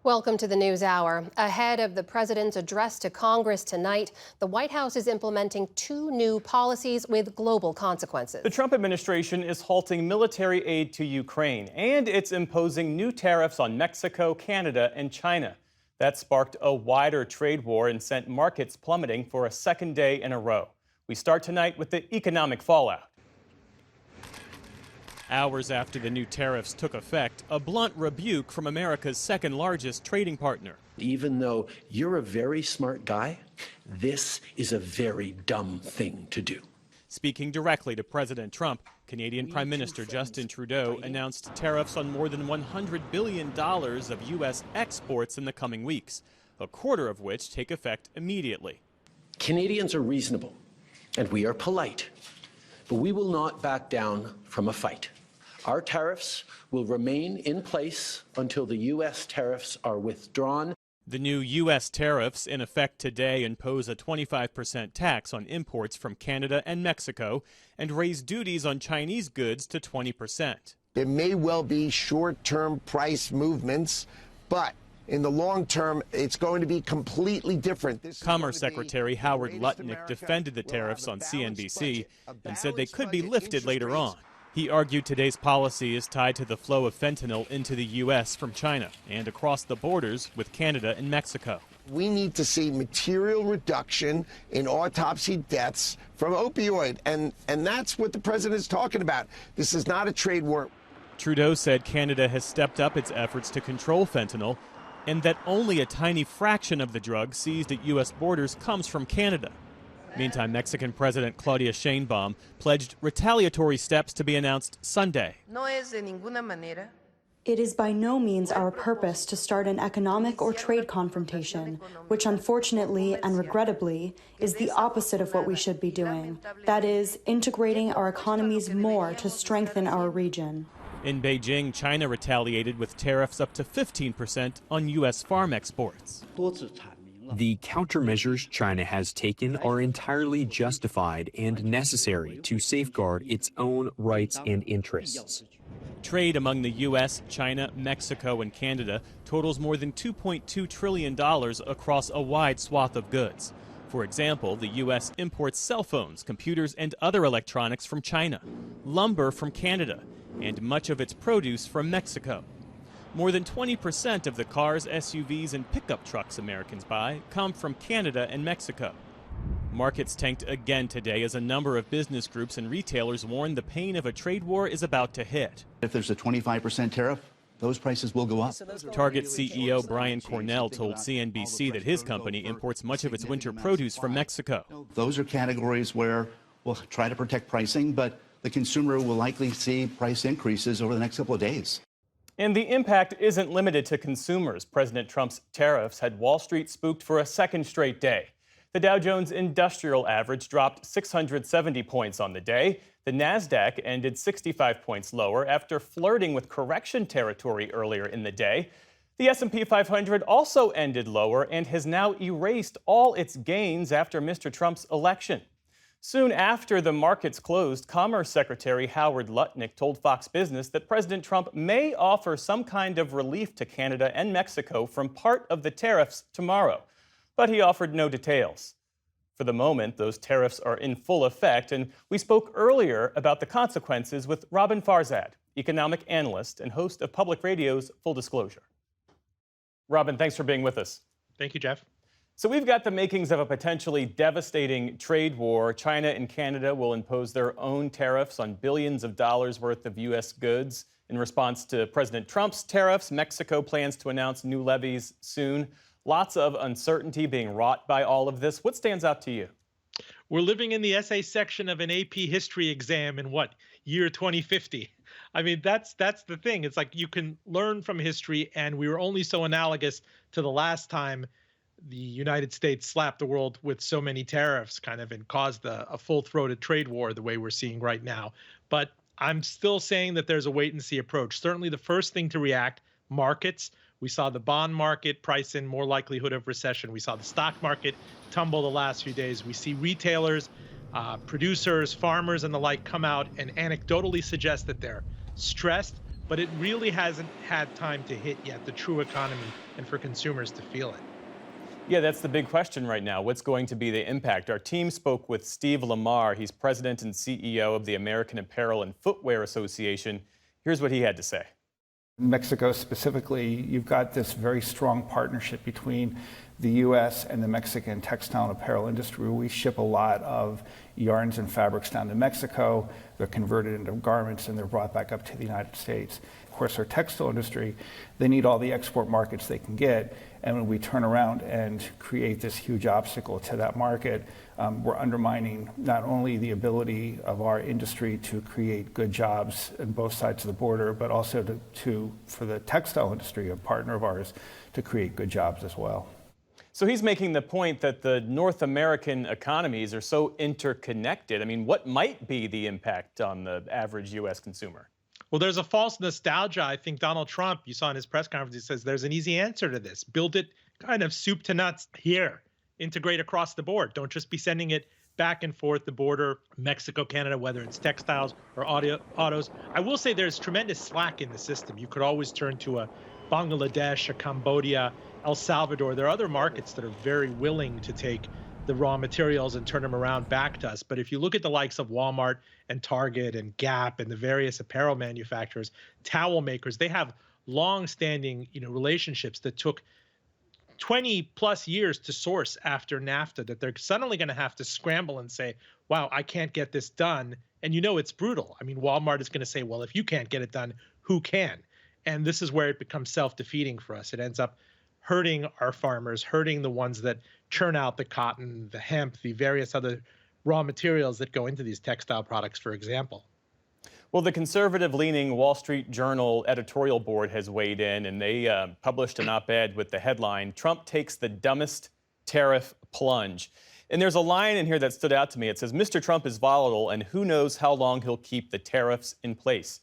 Welcome to the News Hour. Ahead of the president's address to Congress tonight, the White House is implementing two new policies with global consequences. The Trump administration is halting military aid to Ukraine, and it's imposing new tariffs on Mexico, Canada, and China. That sparked a wider trade war and sent markets plummeting for a second day in a row. We start tonight with the economic fallout. Hours after the new tariffs took effect, a blunt rebuke from America's second-largest trading partner. Even though you're a very smart guy, this is a very dumb thing to do. Speaking directly to President Trump, Canadian Prime Minister Justin Trudeau announced tariffs on more than $100 billion of U.S. exports in the coming weeks, a quarter of which take effect immediately. Canadians are reasonable, and we are polite, but we will not back down from a fight. Our tariffs will remain in place until the U.S. tariffs are withdrawn. The new U.S. tariffs in effect today impose a 25% tax on imports from Canada and Mexico and raise duties on Chinese goods to 20%. There may well be short-term price movements, but in the long term, it's going to be completely different. Commerce Secretary Howard Lutnick defended the tariffs on CNBC and said they could be lifted later on. He argued today's policy is tied to the flow of fentanyl into the U.S. from China and across the borders with Canada and Mexico. We need to see material reduction in autopsy deaths from opioid, and that's what the president is talking about. This is not a trade war. Trudeau said Canada has stepped up its efforts to control fentanyl and that only a tiny fraction of the drug seized at U.S. borders comes from Canada. Meantime, Mexican President Claudia Sheinbaum pledged retaliatory steps to be announced Sunday. It is by no means our purpose to start an economic or trade confrontation, which unfortunately and regrettably is the opposite of what we should be doing. That is, integrating our economies more to strengthen our region. In Beijing, China retaliated with tariffs up to 15% on U.S. farm exports. The countermeasures China has taken are entirely justified and necessary to safeguard its own rights and interests. Trade among the U.S., China, Mexico, and Canada totals more than $2.2 trillion across a wide swath of goods. For example, the U.S. imports cell phones, computers, and other electronics from China, lumber from Canada, and much of its produce from Mexico. More than 20% of the cars, SUVs, and pickup trucks Americans buy come from Canada and Mexico. Markets tanked again today as a number of business groups and retailers warn the pain of a trade war is about to hit. If there's a 25% tariff, those prices will go up. Target CEO Brian Cornell told CNBC that his company imports much of its winter produce from Mexico. Those are categories where we'll try to protect pricing, but the consumer will likely see price increases over the next couple of days. And the impact isn't limited to consumers. President Trump's tariffs had Wall Street spooked for a second straight day. The Dow Jones Industrial Average dropped 670 points on the day. The Nasdaq ended 65 points lower after flirting with correction territory earlier in the day. The S&P 500 also ended lower and has now erased all its gains after Mr. Trump's election. Soon after the markets closed, Commerce Secretary Howard Lutnick told Fox Business that President Trump may offer some kind of relief to Canada and Mexico from part of the tariffs tomorrow, but he offered no details. For the moment, those tariffs are in full effect, and we spoke earlier about the consequences with Robin Farzad, economic analyst and host of Public Radio's Full Disclosure. Robin, thanks for being with us. Thank you, Jeff. So we've got the makings of a potentially devastating trade war. China and Canada will impose their own tariffs on billions of dollars worth of U.S. goods. In response to President Trump's tariffs, Mexico plans to announce new levies soon. Lots of uncertainty being wrought by all of this. What stands out to you? We're living in the essay section of an AP history exam in year 2050? I mean, that's the thing. It's like you can learn from history, and we were only so analogous to the last time the United States slapped the world with so many tariffs and caused a full-throated trade war the way we're seeing right now. But I'm still saying that there's a wait-and-see approach. Certainly the first thing to react, markets. We saw the bond market price in more likelihood of recession. We saw the stock market tumble the last few days. We see retailers, producers, farmers, and the like come out and anecdotally suggest that they're stressed, but it really hasn't had time to hit yet, the true economy, and for consumers to feel it. Yeah, that's the big question right now. What's going to be the impact? Our team spoke with Steve Lamar. He's president and CEO of the American Apparel and Footwear Association. Here's what he had to say. In Mexico specifically, you've got this very strong partnership between the U.S. and the Mexican textile and apparel industry. We ship a lot of yarns and fabrics down to Mexico. They're converted into garments and they're brought back up to the United States. Of course, our textile industry, they need all the export markets they can get. And when we turn around and create this huge obstacle to that market, we're undermining not only the ability of our industry to create good jobs on both sides of the border, but also for the textile industry, a partner of ours, to create good jobs as well. So he's making the point that the North American economies are so interconnected. I mean, what might be the impact on the average U.S. consumer? Well, there's a false nostalgia. I think Donald Trump, you saw in his press conference, he says there's an easy answer to this. Build it kind of soup to nuts here. Integrate across the board. Don't just be sending it back and forth the border, Mexico, Canada, whether it's textiles or autos. I will say there's tremendous slack in the system. You could always turn to a Bangladesh, a Cambodia, El Salvador. There are other markets that are very willing to take the raw materials and turn them around back to us. But if you look at the likes of Walmart and Target and Gap and the various apparel manufacturers, towel makers, they have long-standing, relationships that took 20 plus years to source after NAFTA, that they're suddenly going to have to scramble and say, wow, I can't get this done. And it's brutal. I mean, Walmart is going to say, well, if you can't get it done, who can? And this is where it becomes self-defeating for us. It ends up hurting our farmers, hurting the ones that churn out the cotton, the hemp, the various other raw materials that go into these textile products, for example. Well, the conservative-leaning Wall Street Journal editorial board has weighed in, and they published an op-ed with the headline, "Trump takes the dumbest tariff plunge." And there's a line in here that stood out to me. It says, "Mr. Trump is volatile, and who knows how long he'll keep the tariffs in place."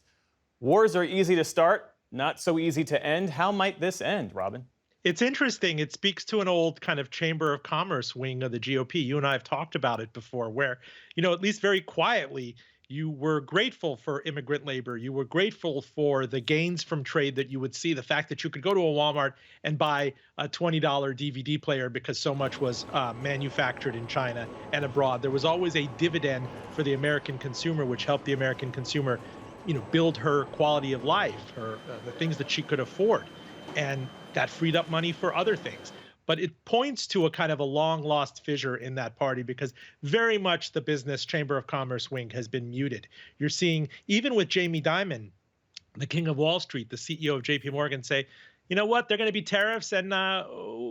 Wars are easy to start, not so easy to end. How might this end, Robin? It's interesting. It speaks to an old kind of Chamber of Commerce wing of the GOP. You and I have talked about it before, where, at least very quietly, you were grateful for immigrant labor. You were grateful for the gains from trade that you would see, the fact that you could go to a Walmart and buy a $20 DVD player because so much was manufactured in China and abroad. There was always a dividend for the American consumer, which helped the American consumer, build her quality of life, the things that she could afford. And that freed up money for other things. But it points to a kind of a long lost fissure in that party, because very much the business Chamber of Commerce wing has been muted. You're seeing, even with Jamie Dimon, the king of Wall Street, the CEO of JP Morgan, say, you know what, they're going to be tariffs and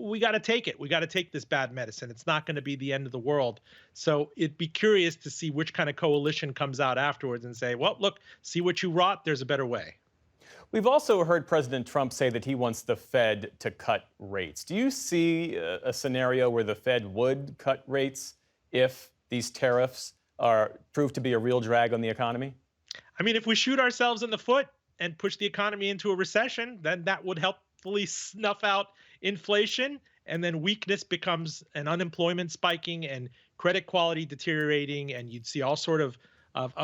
we got to take it. We got to take this bad medicine. It's not going to be the end of the world. So it'd be curious to see which kind of coalition comes out afterwards and say, well, look, see what you wrought. There's a better way. We've also heard President Trump say that he wants the Fed to cut rates. Do you see a scenario where the Fed would cut rates if these tariffs prove to be a real drag on the economy? I mean, if we shoot ourselves in the foot and push the economy into a recession, then that would helpfully snuff out inflation. And then weakness becomes an unemployment spiking and credit quality deteriorating. And you'd see all sort of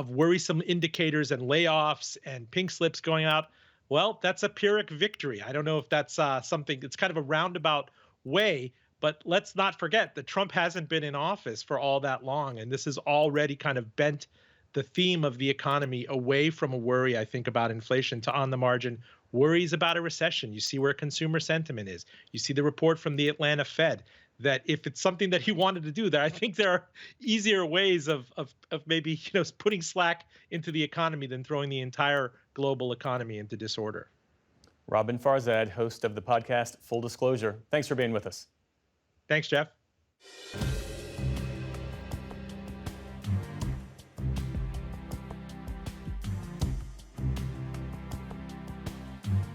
worrisome indicators and layoffs and pink slips going out. Well, that's a Pyrrhic victory. I don't know if that's something, it's kind of a roundabout way, but let's not forget that Trump hasn't been in office for all that long. And this has already kind of bent the theme of the economy away from a worry, I think, about inflation to, on the margin, worries about a recession. You see where consumer sentiment is. You see the report from the Atlanta Fed that if it's something that he wanted to do, that I think there are easier ways of maybe putting slack into the economy than throwing the entire global economy into disorder. Robin Farzad, host of the podcast Full Disclosure. Thanks for being with us. Thanks, Jeff.